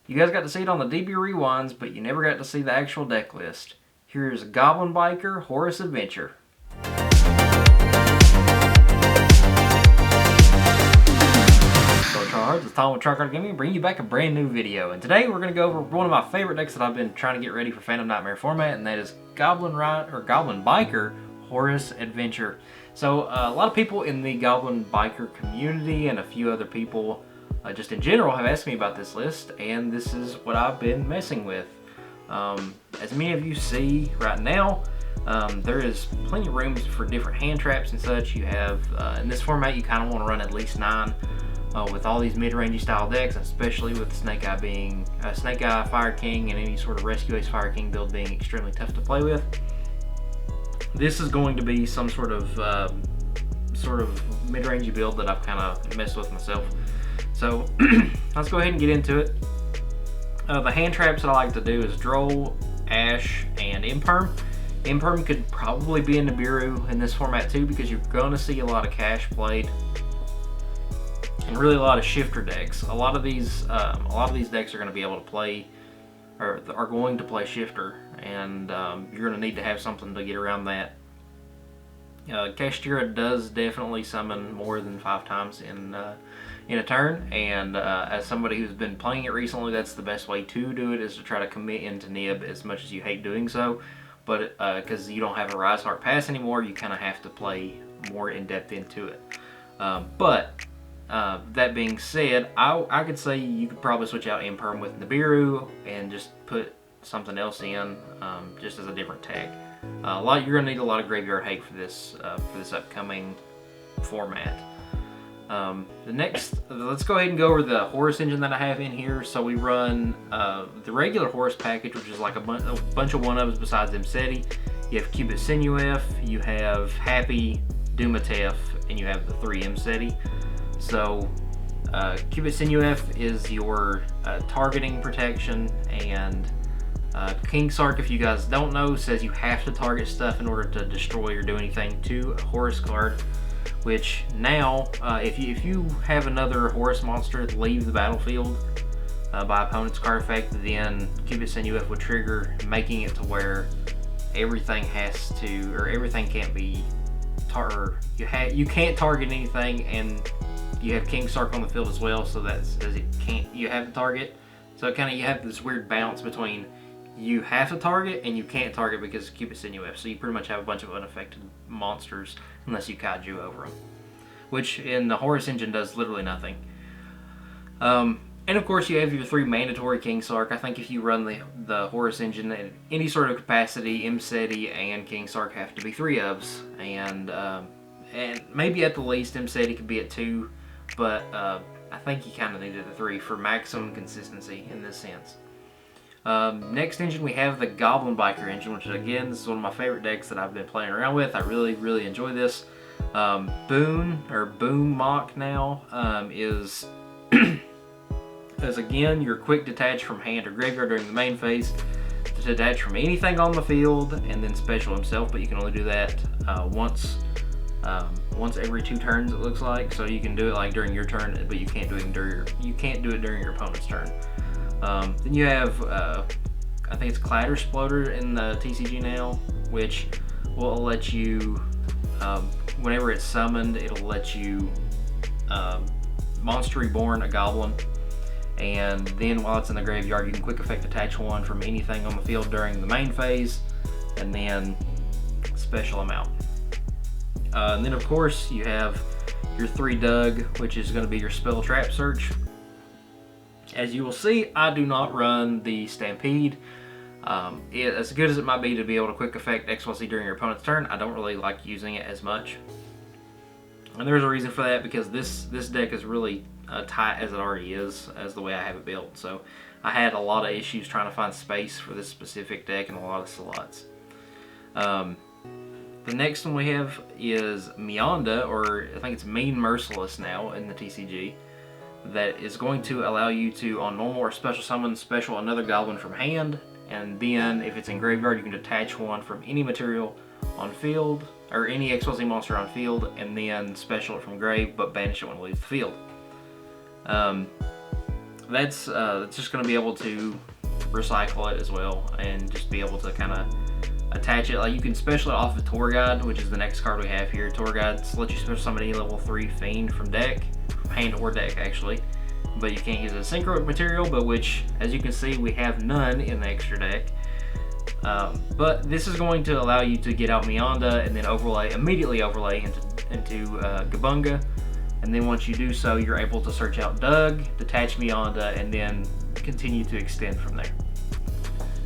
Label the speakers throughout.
Speaker 1: You guys got to see it on the DB Rewinds, but you never got to see the actual deck list. Here's Goblin Biker Horus Adventure. It's Tom with Trucker Gaming, bringing you back a brand new video. And today we're going to go over one of my favorite decks that I've been trying to get ready for Phantom Nightmare format, and that is Goblin Biker Horus Adventure. So a lot of people in the Goblin Biker community and a few other people just in general have asked me about this list, and this is what I've been messing with. As many of you see right now, there is plenty of room for different hand traps and such. You have, in this format, you kind of want to run at least 9 with all these mid-rangey style decks, especially with Snake Eye being Snake Eye, Fire King, and any sort of Rescue Ace Fire King build being extremely tough to play with. This is going to be some sort of mid-rangey build that I've kind of messed with myself. So let's go ahead and get into it. The hand traps that I like to do is Droll, Ash, and Imperm. Imperm could probably be in Nibiru in this format too, because you're going to see a lot of Cash played, and really a lot of shifter decks. A lot of these decks are going to be able to play, or are going to play shifter, and you're going to need to have something to get around that. Kashtira does definitely summon more than 5 times in a turn, and as somebody who's been playing it recently, that's the best way to do it, is to try to commit into Nib as much as you hate doing so. But because you don't have a Rise Heart Pass anymore, you kind of have to play more in depth into it. That being said, I could say you could probably switch out Imperm with Nibiru and just put something else in, just as a different tag. You're gonna need a lot of graveyard hate for this upcoming format. Let's go ahead and go over the Horus engine that I have in here. So we run the regular Horus package, which is like a bunch of 1-ofs besides Mseti. You have Cupid Sinuef, you have Happy, Dumatef, and you have the 3 Mseti. So Cupid Sinuef is your targeting protection, and King Sark, if you guys don't know, says you have to target stuff in order to destroy or do anything to a Horus card, which now, if you have another Horus monster leave the battlefield by opponent's card effect, then Cupid Sinuef would trigger, making it to where everything can't be you can't target anything, and you have King Sark on the field as well, so that says you have to target. So you have this weird bounce between you have to target and you can't target because of Cupid Sinuef. So you pretty much have a bunch of unaffected monsters unless you kaiju over them, which in the Horus engine does literally nothing. And of course you have your 3 mandatory King Sark. I think if you run the Horus engine in any sort of capacity, Mseti and King Sark have to be 3-ofs, and maybe at the least Mseti could be at 2, but I think you kind of needed a 3 for maximum consistency in this sense. Next engine, we have the Goblin Biker engine, which again, this is one of my favorite decks that I've been playing around with. I really, really enjoy this. Boom Mock now is again your quick detach from hand or graveyard during the main phase to detach from anything on the field, and then special himself, but you can only do that once every 2 turns, it looks like. So you can do it like during your turn, but you can't do it during your opponent's turn. Then you have, I think it's Clatter Sploder in the TCG now, which will let you, whenever it's summoned, it'll let you Monster Reborn a Goblin, and then while it's in the graveyard, you can quick effect attach 1 from anything on the field during the main phase, and then special them out. And then of course you have your 3 Doug, which is going to be your Spell Trap Search. As you will see, I do not run the Stampede. As good as it might be to be able to quick effect XYZ during your opponent's turn, I don't really like using it as much. And there's a reason for that, because this deck is really tight as it already is, as the way I have it built. So I had a lot of issues trying to find space for this specific deck and a lot of slots. The next one we have is Mionda, or I think it's Mean Merciless now in the TCG, that is going to allow you to, on normal or special summon, special another goblin from hand, and then if it's in graveyard, you can detach 1 from any material on field, or any XYZ monster on field, and then special it from grave, but banish it when it leaves the field. that's just going to be able to recycle it as well, and just be able to kind of attach it. Like, you can special it off of Tour Guide, which is the next card we have here. Tour Guides let you special somebody level 3 Fiend from deck, from hand or deck actually, but you can't use it as synchro material, but which, as you can see, we have none in the extra deck. But this is going to allow you to get out Meonda and then immediately overlay into Gabunga, and then once you do so, you're able to search out Doug, detach Meonda, and then continue to extend from there.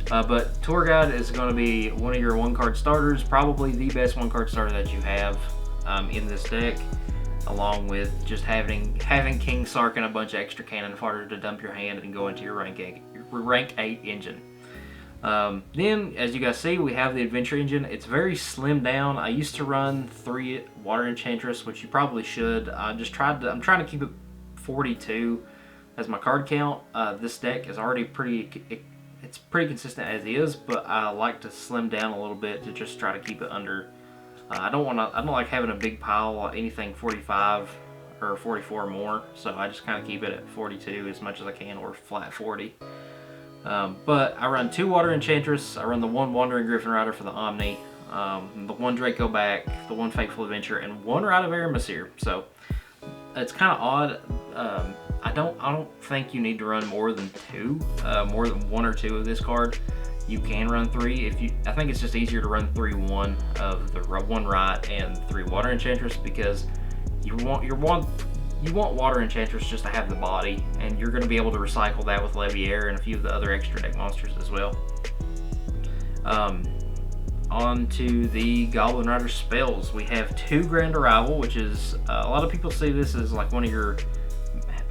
Speaker 1: But Tour Guide is going to be one of your 1-card starters, probably the best 1-card starter that you have in this deck, along with just having King Sark and a bunch of extra cannon fodder to dump your hand and go into your rank 8 engine. Then, as you guys see, we have the Adventure Engine. It's very slimmed down. I used to run 3 Water Enchantress, which you probably should. I'm trying to keep it 42 as my card count. This deck is already it's pretty consistent as is, but I like to slim down a little bit to just try to keep it under. I don't like having a big pile, anything 45 or 44 or more, so I just kind of keep it at 42 as much as I can, or flat 40. But I run 2 Water Enchantress, I run the 1 Wandering Griffin Rider for the Omni, the 1 Draco Back, the 1 Fateful Adventure, and 1 Rite of Aramasir. So it's kind of odd. I don't think you need to run more than 2, more than 1 or 2 of this card. You can run 3 I think it's just easier to run 3-1 of the 1 Rite and 3 Water Enchantress, because you want Water Enchantress just to have the body, and you're going to be able to recycle that with Leviair and a few of the other extra deck monsters as well. On to the Goblin Rider spells. We have 2 Grand Arrival, which is, a lot of people see this as like one of your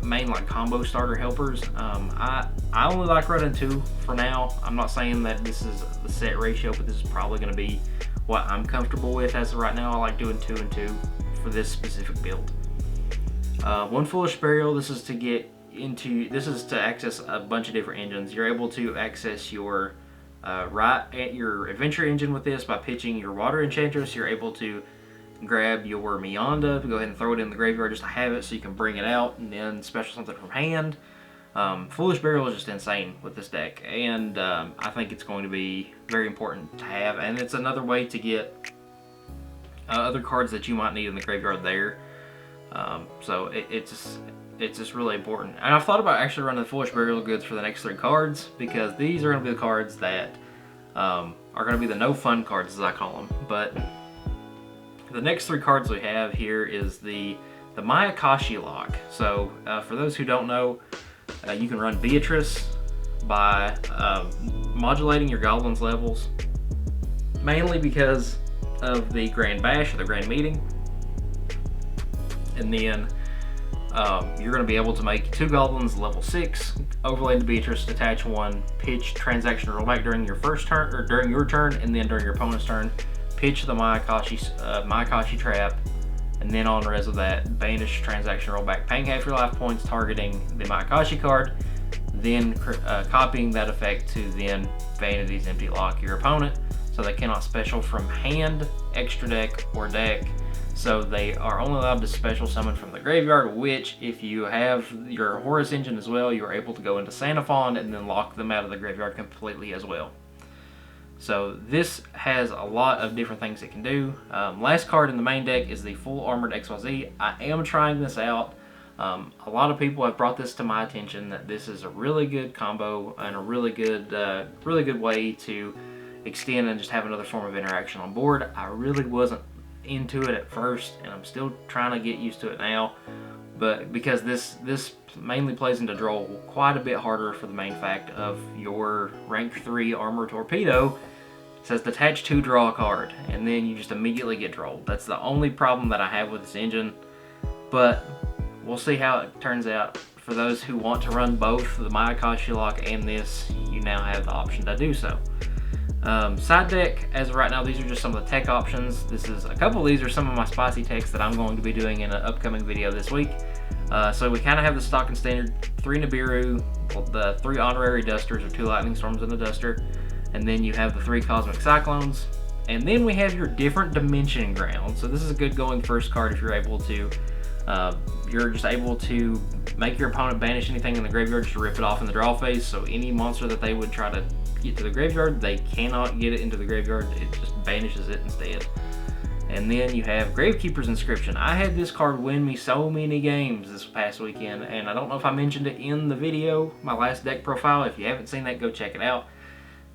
Speaker 1: main like combo starter helpers. I only like running 2 for now. I'm not saying that this is the set ratio, but this is probably going to be what I'm comfortable with as of right now. I like doing 2 and 2 for this specific build. 1 Foolish Burial. This is to access a bunch of different engines. You're able to access your your Adventure Engine with this by pitching your Water Enchantress. You're able to grab your Meonda, go ahead and throw it in the graveyard just to have it so you can bring it out and then special something from hand. Foolish Burial is just insane with this deck, and I think it's going to be very important to have, and it's another way to get other cards that you might need in the graveyard there. So it's just really important. And I've thought about actually running the Foolish Burial goods for the next 3 cards, because these are going to be the cards that are going to be the no fun cards, as I call them. But the next 3 cards we have here is the Mayakashi lock. So for those who don't know, you can run Beatrice by modulating your Goblin's levels, mainly because of the Grand Bash or the Grand Meeting. And then you're going to be able to make 2 Goblins level 6, overlay into Beatrice, detach 1, pitch Transaction Rollback during your first turn, or during your turn, and then during your opponent's turn, pitch the Mayakashi Trap, and then on res of that, banish Transaction Rollback, paying half your life points targeting the Mayakashi card, then copying that effect to then Vanity's Empty Lock your opponent, so they cannot special from hand, extra deck, or deck. So they are only allowed to special summon from the graveyard, which if you have your Horus engine as well, you're able to go into Sanafon and then lock them out of the graveyard completely as well. So this has a lot of different things it can do. Last card in the main deck is the Full Armored XYZ. I am trying this out. A lot of people have brought this to my attention that this is a really good combo and a really good way to extend and just have another form of interaction on board. I really wasn't into it at first, and I'm still trying to get used to it now, but because this mainly plays into Droll quite a bit harder for the main fact of your rank 3 Armor Torpedo says detach 2, draw a card, and then you just immediately get Drolled. That's the only problem that I have with this engine, but we'll see how it turns out. For those who want to run both the Mayakashi lock and this, you now have the option to do so. Side deck, as of right now, these are just some of the tech options. A couple of these are some of my spicy techs that I'm going to be doing in an upcoming video this week. So we kind of have the stock and standard 3 Nibiru, the 3 honorary dusters, or 2 lightning storms and a duster, and then you have the 3 cosmic cyclones, and then we have your different dimension ground. So this is a good going first card if you're able to You're just able to make your opponent banish anything in the graveyard, just rip it off in the draw phase. So any monster that they would try to get to the graveyard, they cannot get it into the graveyard. It just banishes it instead. And then you have Gravekeeper's Inscription. I had this card win me so many games this past weekend, and I don't know if I mentioned it in the video, my last deck profile. If you haven't seen that, go check it out.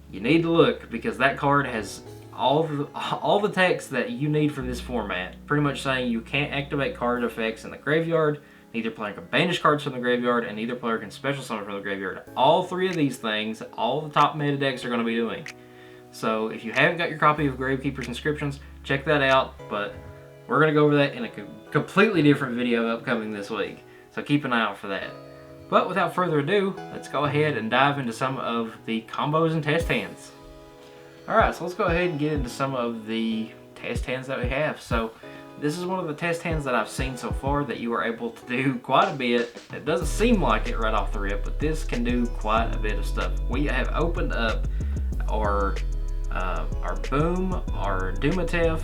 Speaker 1: You need to look, because that card has all the text that you need for this format. Pretty much saying you can't activate card effects in the graveyard, neither player can banish cards from the graveyard, and neither player can special summon from the graveyard. All three of these things, all the top meta decks are going to be doing. So if you haven't got your copy of Gravekeeper's Inscriptions, check that out, but we're going to go over that in a completely different video upcoming this week. So keep an eye out for that. But without further ado, let's go ahead and dive into some of the combos and test hands. Alright, so let's go ahead and get into some of the test hands that we have. So this is one of the test hands that I've seen so far that you are able to do quite a bit. It doesn't seem like it right off the rip, but this can do quite a bit of stuff. We have opened up our Boom, our Dumatef,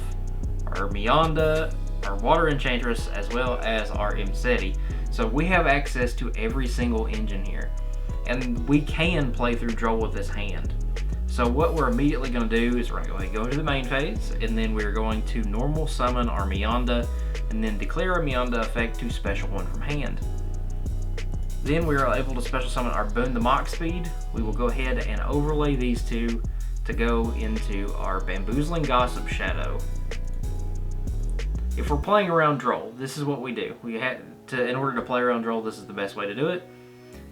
Speaker 1: our Mionda, our Water Enchantress, as well as our Imseti. So we have access to every single engine here, and we can play through Droll with this hand. So what we're immediately going to do is we're going to go into the main phase, and then we're going to normal summon our Mionda, and then declare our Mionda effect to special one from hand. Then we are able to special summon our Boon the Mock Speed. We will go ahead and overlay these two to go into our Bamboozling Gossip Shadow. If we're playing around Droll, this is what we do. In order to play around Droll, this is the best way to do it.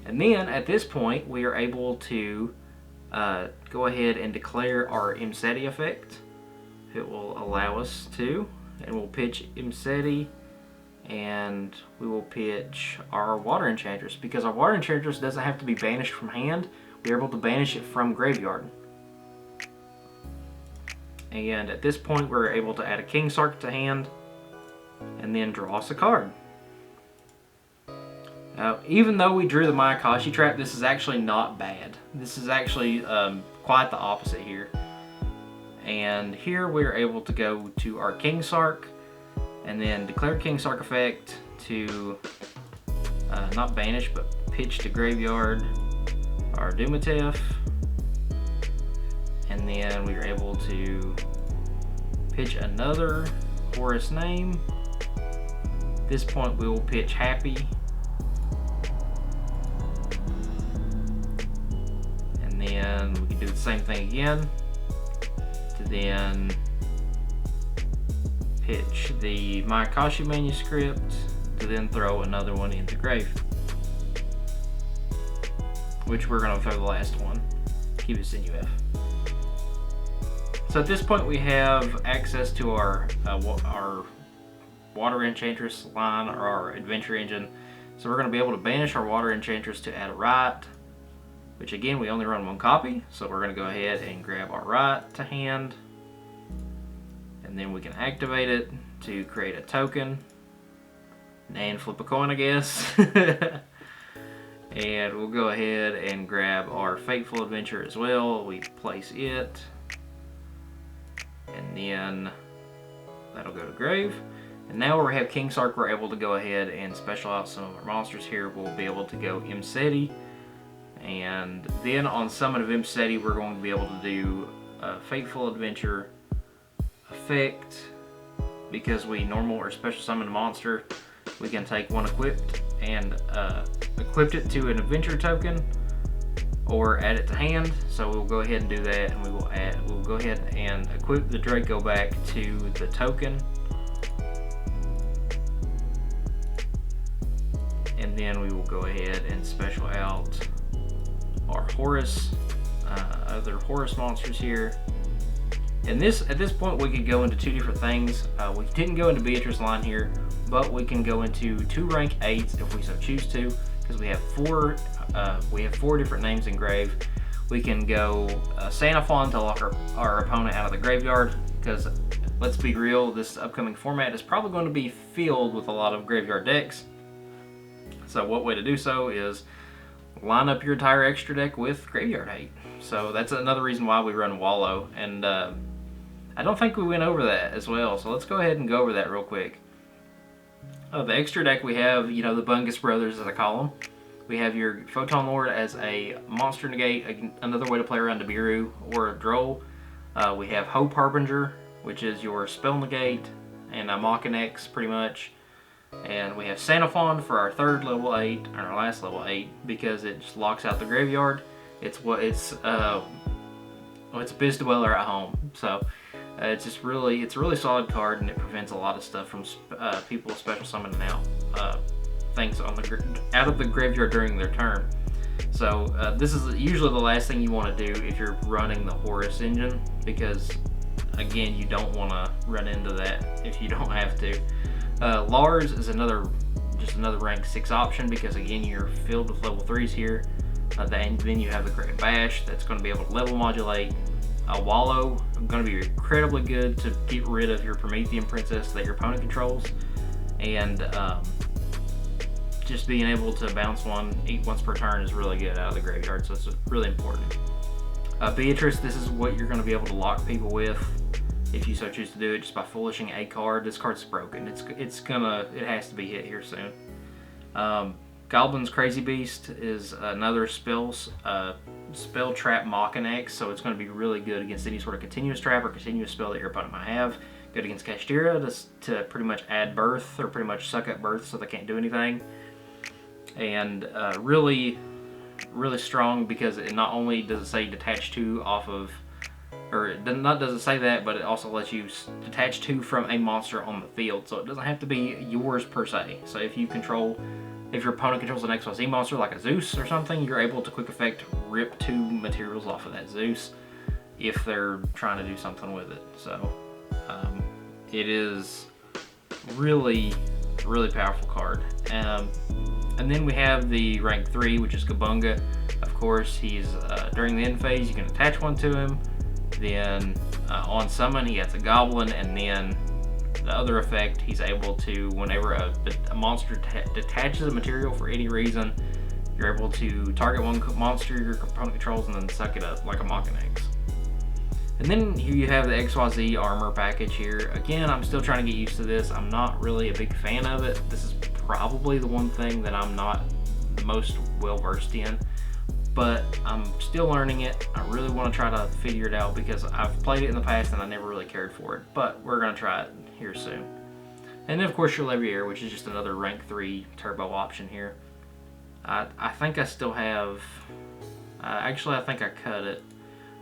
Speaker 1: And then at this point, we are able to go ahead and declare our Imseti effect. It will allow us to, and we'll pitch Imseti, and we will pitch our Water Enchantress. Because our Water Enchantress doesn't have to be banished from hand, we're able to banish it from graveyard. And at this point, we're able to add a King Sark to hand, and then draw us a card. Now, even though we drew the Mayakashi trap, this is actually not bad. This is actually quite the opposite here. And here we're able to go to our King Sark, and then declare King Sark effect to not banish, but pitch to graveyard our Dumatef. And then we are able to pitch another Horus name. At this point we will pitch Happy. And then we can do the same thing again to then pitch the Mayakashi manuscript to then throw another one into grave. Which we're going to throw the last one. Keep it Sinuef. So at this point we have access to our Water Enchantress line, or our Adventure Engine. So we're going to be able to banish our Water Enchantress to add a Right, which again we only run one copy. So we're going to go ahead and grab our Right to hand, and then we can activate it to create a token and flip a coin, I guess. And we'll go ahead and grab our Fateful Adventure as well. We place it, and then that'll go to grave. And now where we have King Sark, we're able to go ahead and special out some of our monsters here. We'll be able to go Imseti, and then on summon of Imseti, we're going to be able to do a Fateful Adventure effect. Because we normal or special summon a monster, we can take one equipped and equip it to an adventure token, or add it to hand. So we'll go ahead and do that, and we'll go ahead and equip the Draco back to the token, and then we will go ahead and special out our Horus, other Horus monsters here. And at this point we could go into two different things. We didn't go into Beatrice line here, but we can go into 2 rank 8s if we so choose to, because we have four different names in grave. We can go Sanaphon to lock our opponent out of the graveyard, because let's be real, this upcoming format is probably going to be filled with a lot of graveyard decks. So what way to do so is line up your entire extra deck with graveyard hate. So that's another reason why we run Wallow, and I don't think we went over that as well, so let's go ahead and go over that real quick. The extra deck we have, you know, the Bungus Brothers as I call them. We have your Photon Lord as a monster negate, another way to play around Nibiru or a Droll. We have Hope Harbinger, which is your spell negate and a Machinex pretty much. And we have Xenophon for our third level 8, and our last level 8, because it just locks out the graveyard. It's a Biz Dweller at home, so it's a really solid card, and it prevents a lot of stuff from people special summoning out things on out of the graveyard during their turn. So this is usually the last thing you want to do if you're running the Horus engine, because again, you don't want to run into that if you don't have to. Lars is just another rank 6 option, because again, you're filled with level 3s here. And then you have the Great Bash that's going to be able to level modulate. Wallow going to be incredibly good to get rid of your Promethean Princess that your opponent controls, and just being able to bounce once per turn is really good out of the graveyard, so it's really important. Beatrice, this is what you're going to be able to lock people with if you so choose to do it, just by foolishing a card. This card's broken. It has to be hit here soon. Goblin's Crazy Beast is another spell trap Machinex, so it's going to be really good against any sort of continuous trap or continuous spell that your opponent might have. Good against Kashtira to pretty much add birth, or pretty much suck up birth so they can't do anything. And really strong, because it not only does it say detach 2 off of, or does it say that, but it also lets you detach 2 from a monster on the field, so it doesn't have to be yours per se. So if your opponent controls an XYZ monster like a Zeus or something, you're able to quick effect rip 2 materials off of that Zeus if they're trying to do something with it. So it is really powerful card. And then we have the rank 3, which is Kabunga. Of course, he's during the end phase, you can attach 1 to him. Then on summon, he gets a Goblin, and then the other effect, he's able to, whenever a monster detaches a material for any reason, you're able to target one monster your opponent controls and then suck it up like a Machinex. And then here you have the XYZ armor package here. Again, I'm still trying to get used to this. I'm not really a big fan of it. This is probably the one thing that I'm not the most well versed in, but I'm still learning it. I really want to try to figure it out, because I've played it in the past and I never really cared for it, but we're going to try it here soon. And then of course your Leviair, which is just another rank 3 turbo option here. I think I still have, actually I think I cut it.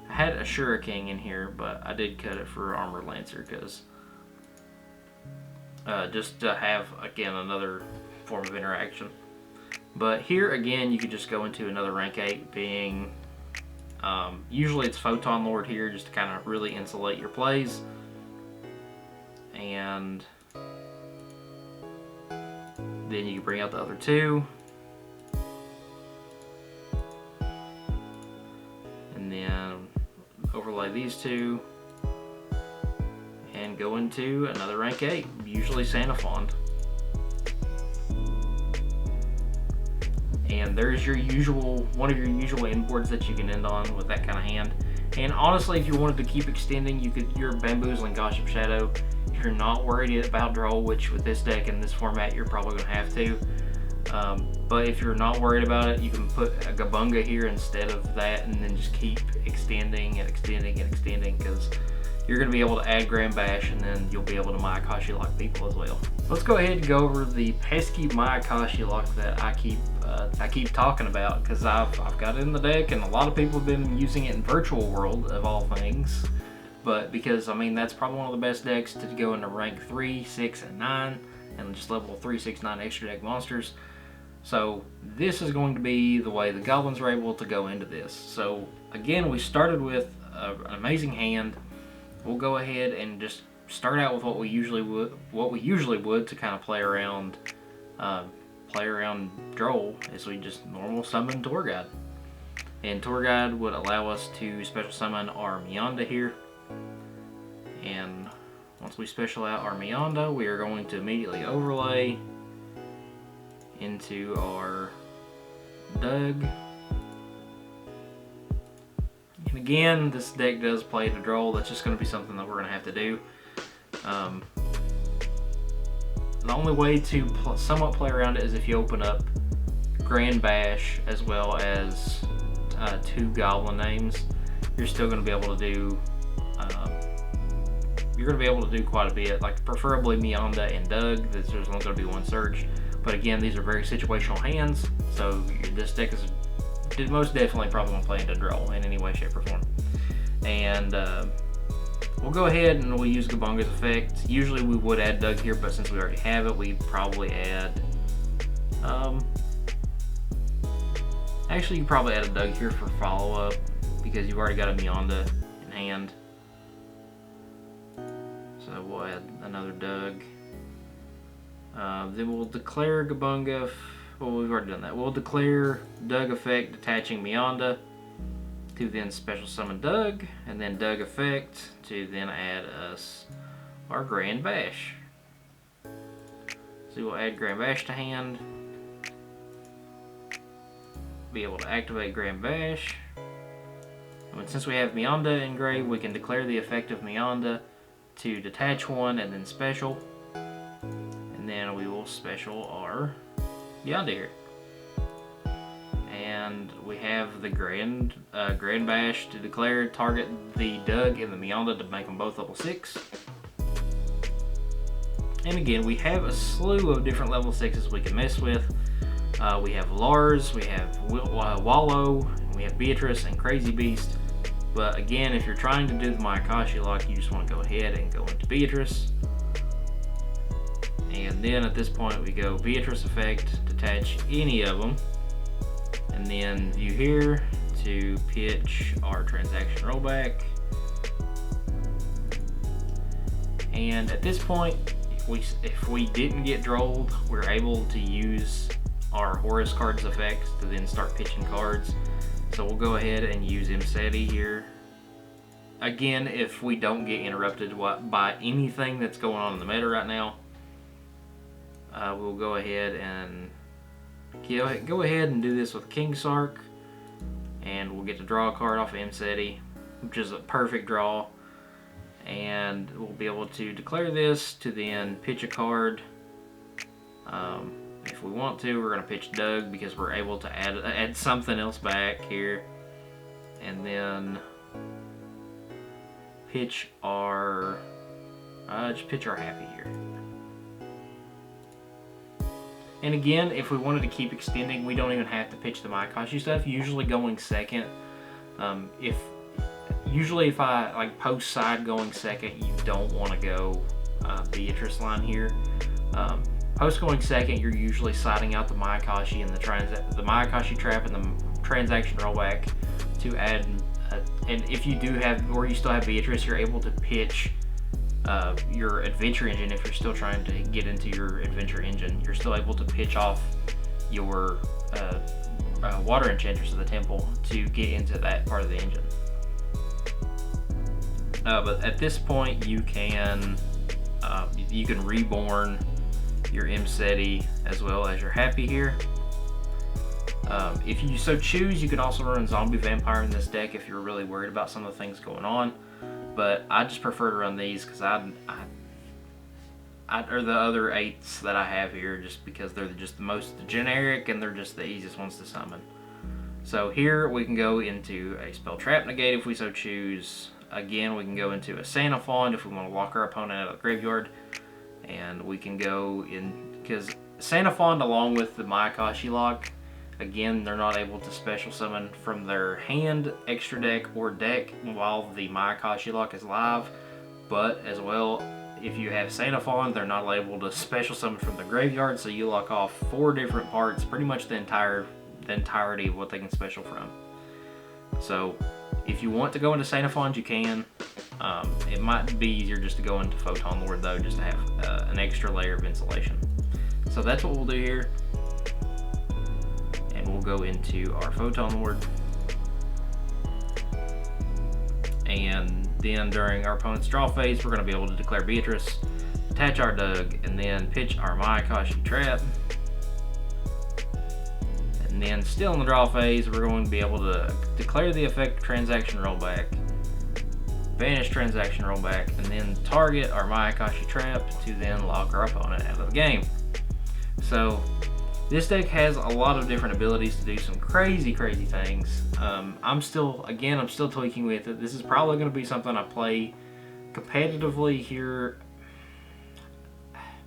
Speaker 1: I had a Shuriken in here, but I did cut it for Armored Lancer, because just to have, again, another form of interaction. But here again, you could just go into another rank 8, being usually it's Photon Lord here, just to kind of really insulate your plays. And then you can bring out the other 2, and then overlay these 2 and go into another rank 8, usually Xenophon. And there's your one of your usual inboards that you can end on with that kind of hand. And honestly, if you wanted to keep extending, you could, your Bamboozling Gossip Shadow. If you're not worried about Droll, which with this deck in this format you're probably going to have to, but if you're not worried about it, you can put a Kabunga here instead of that, and then just keep extending and extending and extending, because you're going to be able to add Grand Bash, and then you'll be able to Mayakashi lock people as well. Let's go ahead and go over the pesky Mayakashi lock that I keep talking about, because I've got it in the deck, and a lot of people have been using it in Virtual World of all things. But because, I mean, that's probably one of the best decks to go into rank 3, 6, and 9, and just level 3, 6, 9 extra deck monsters. So this is going to be the way the Goblins are able to go into this. So again, we started with an amazing hand. We'll go ahead and just start out with what we usually would to kind of play around Droll, is we just normal summon Tour Guide. And Tour Guide would allow us to special summon our Mionda here. And once we special out our Mionda, we are going to immediately overlay into our Doug. And again, this deck does play to Droll. That's just going to be something that we're going to have to do. the only way to somewhat play around it is if you open up Grand Bash as well as 2 Goblin names. You're still going to be able to do quite a bit, like preferably Meonda and Doug. There's only going to be 1 search, but again, these are very situational hands, so this deck is most definitely probably going to play into draw in any way, shape, or form. And we'll go ahead and we'll use Gabunga's effect. Usually we would add Doug here, but since we already have it, we probably add actually you probably add a Doug here for follow-up because you've already got a Meonda in hand. So we'll add another Doug. Then we'll declare Gabunga. Well, we've already done that. We'll declare Doug effect attaching Meonda to then special summon Doug, and then Doug effect to then add us our Grand Bash. So we'll add Grand Bash to hand. Be able to activate Grand Bash. And since we have Meonda engraved, we can declare the effect of Meonda to detach 1 and then special. And then we will special our Meonda here. And we have the Grand Bash to declare, target the Doug and the Meonda to make them both level 6. And again, we have a slew of different level 6s we can mess with. We have Lars, we have Wallow, we have Beatrice and Crazy Beast. But again, if you're trying to do the Mayakashi lock, you just want to go ahead and go into Beatrice. And then at this point we go Beatrice effect, detach any of them. And then view here to pitch our transaction rollback. And at this point, if we didn't get drolled, we're able to use our Horus cards effect to then start pitching cards. So we'll go ahead and use Imseti here. Again, if we don't get interrupted by anything that's going on in the meta right now, we'll go ahead and do this with King Sark, and we'll get to draw a card off of Imseti, which is a perfect draw. And we'll be able to declare this to then pitch a card. If we want to, we're going to pitch Doug because we're able to add something else back here. And then pitch our Happy here. And again, if we wanted to keep extending, we don't even have to pitch the Mayakashi stuff. Usually going second, Usually if I like post side going second, you don't want to go Beatrice line here. Post going second, you're usually siding out the Mayakashi and the Mayakashi trap and the transaction rollback to add. And if you do have, or you still have Beatrice, you're able to pitch your adventure engine. If you're still trying to get into your adventure engine, you're still able to pitch off your water enchantress of the temple to get into that part of the engine. But at this point, you can reborn your Imseti as well as your Happy here. If you so choose, you could also run Zombie Vampire in this deck if you're really worried about some of the things going on. But I just prefer to run these because or the other 8s that I have here, just because they're just the most generic and they're just the easiest ones to summon. So here we can go into a Spell Trap Negate if we so choose. Again, we can go into a Santa Fond if we want to lock our opponent out of the graveyard. And we can go in, because Santa Fond along with the Mayakashi lock, again, they're not able to special summon from their hand, extra deck, or deck while the Mayakashi lock is live. But as well, if you have Santa Fond, they're not able to special summon from the graveyard, so you lock off 4 different parts, pretty much the entirety of what they can special from. So if you want to go into Santa Fond, you can. It might be easier just to go into Photon Lord though, just to have an extra layer of insulation. So that's what we'll do here. And we'll go into our Photon Lord. And then during our opponent's draw phase, we're going to be able to declare Beatrice, attach our Doug, and then pitch our Mayakashi trap. And then still in the draw phase, we're going to be able to declare the effect transaction rollback. banish transaction rollback, and then target our Mayakashi trap to then lock our opponent out of the game. So this deck has a lot of different abilities to do some crazy things. I'm still tweaking with it. This is probably going to be something I play competitively here,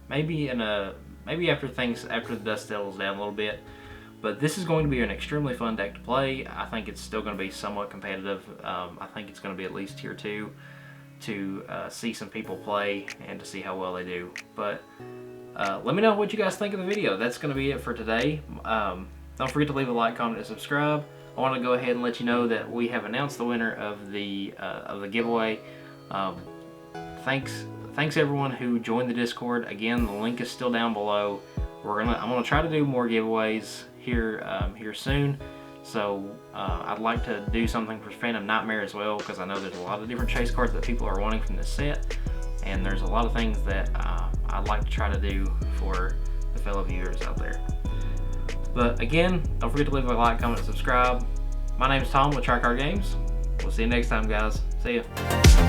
Speaker 1: maybe after the dust settles down a little bit. But this is going to be an extremely fun deck to play. I think it's still going to be somewhat competitive. I think it's going to be at least tier 2 to see some people play and to see how well they do. But let me know what you guys think of the video. That's going to be it for today. Don't forget to leave a like, comment, and subscribe. I want to go ahead and let you know that we have announced the winner of the giveaway. Thanks everyone who joined the Discord. Again, the link is still down below. I'm gonna try to do more giveaways here soon. So I'd like to do something for Phantom Nightmare as well, because I know there's a lot of different chase cards that people are wanting from this set, and there's a lot of things that I'd like to try to do for the fellow viewers out there. But again, don't forget to leave a like, comment, and subscribe. My name is Tom with Tricard Games. We'll see you next time, guys. See ya.